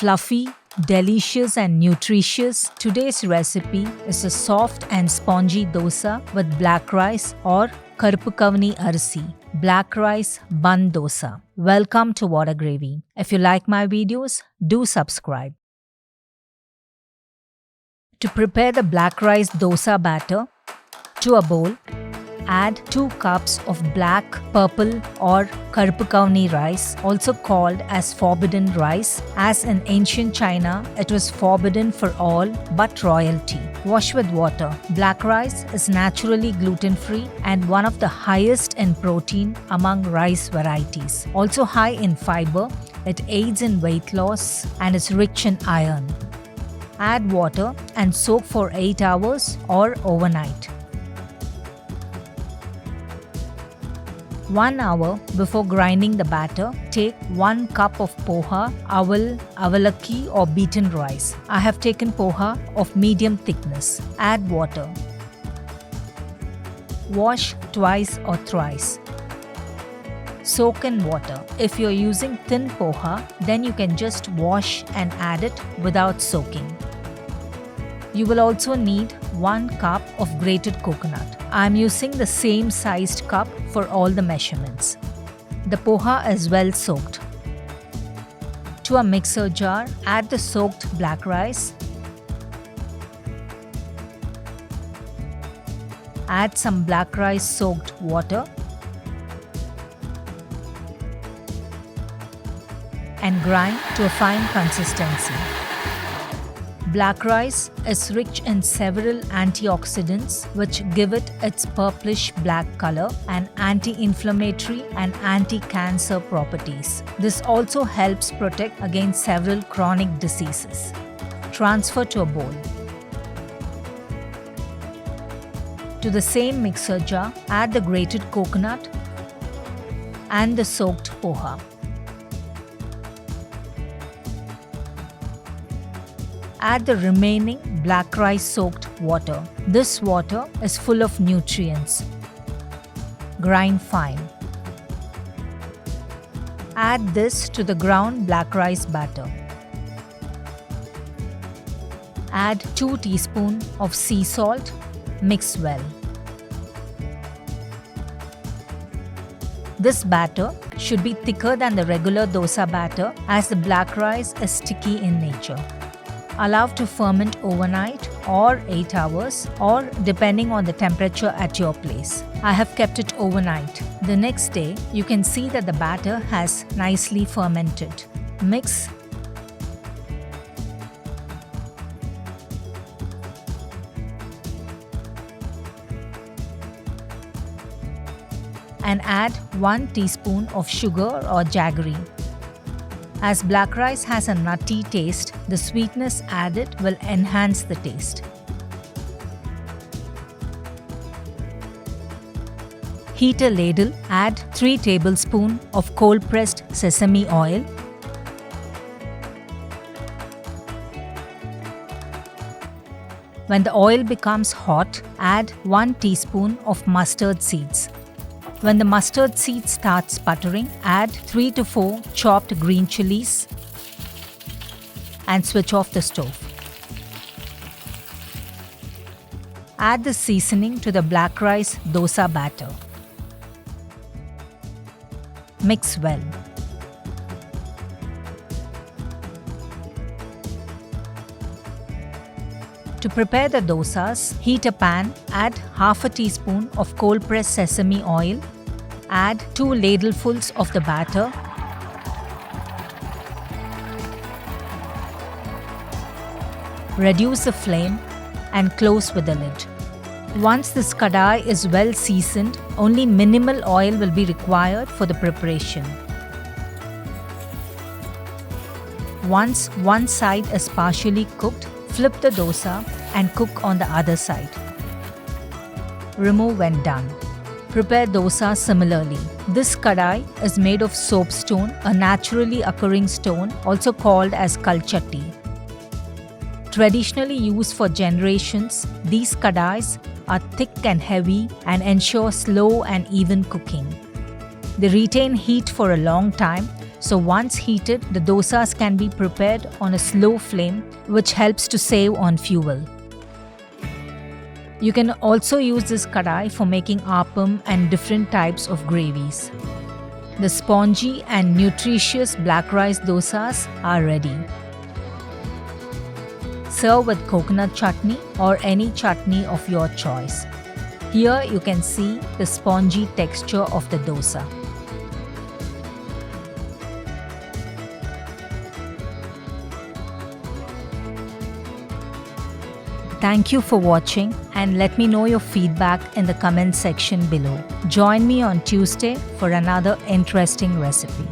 Fluffy, delicious and nutritious, today's recipe is a soft and spongy dosa with black rice or Karuppu Kavuni arisi, black rice Bun Dosa. Welcome to Whada Gravy. If you like my videos, do subscribe. To prepare the black rice dosa batter, to a bowl, add 2 cups of black, purple or Karuppu Kavuni rice, also called as forbidden rice, as in ancient China it was forbidden for all but royalty. Wash with water. Black rice is naturally gluten-free and one of the highest in protein among rice varieties. Also high in fibre, it aids in weight loss and is rich in iron. Add water and soak for 8 hours or overnight. 1 hour before grinding the batter, take 1 cup of poha, avalakki or beaten rice. I have taken poha of medium thickness. Add water. Wash twice or thrice. Soak in water. If you are using thin poha, then you can just wash and add it without soaking. You will also need 1 cup of grated coconut. I am using the same sized cup for all the measurements. The poha is well soaked. To a mixer jar, add the soaked black rice. Add some black rice soaked water. And grind to a fine consistency. Black rice is rich in several antioxidants which give it its purplish black color and anti-inflammatory and anti-cancer properties. This also helps protect against several chronic diseases. Transfer to a bowl. To the same mixer jar, add the grated coconut and the soaked poha. Add the remaining black rice soaked water. This water is full of nutrients. Grind fine. Add this to the ground black rice batter. Add 2 teaspoons of sea salt. Mix well. This batter should be thicker than the regular dosa batter as the black rice is sticky in nature. Allow to ferment overnight or 8 hours or depending on the temperature at your place. I have kept it overnight. The next day, you can see that the batter has nicely fermented. Mix. And add 1 teaspoon of sugar or jaggery. As black rice has a nutty taste, the sweetness added will enhance the taste. Heat a ladle, add 3 tablespoons of cold-pressed sesame oil. When the oil becomes hot, add 1 teaspoon of mustard seeds. When the mustard seed starts sputtering, add 3 to 4 chopped green chilies and switch off the stove. Add the seasoning to the black rice dosa batter. Mix well. To prepare the dosas, heat a pan, add half a teaspoon of cold-pressed sesame oil, add 2 ladlefuls of the batter, reduce the flame and close with the lid. Once this kadai is well seasoned, only minimal oil will be required for the preparation. Once one side is partially cooked, flip the dosa and cook on the other side. Remove when done. Prepare dosa similarly. This kadai is made of soapstone, a naturally occurring stone also called as kalchatti. Traditionally used for generations, these kadais are thick and heavy and ensure slow and even cooking. They retain heat for a long time, So once heated, the dosas can be prepared on a slow flame, which helps to save on fuel. You can also use this kadai for making appam and different types of gravies. The spongy and nutritious black rice dosas are ready. Serve with coconut chutney or any chutney of your choice. Here you can see the spongy texture of the dosa. Thank you for watching and let me know your feedback in the comment section below. Join me on Tuesday for another interesting recipe.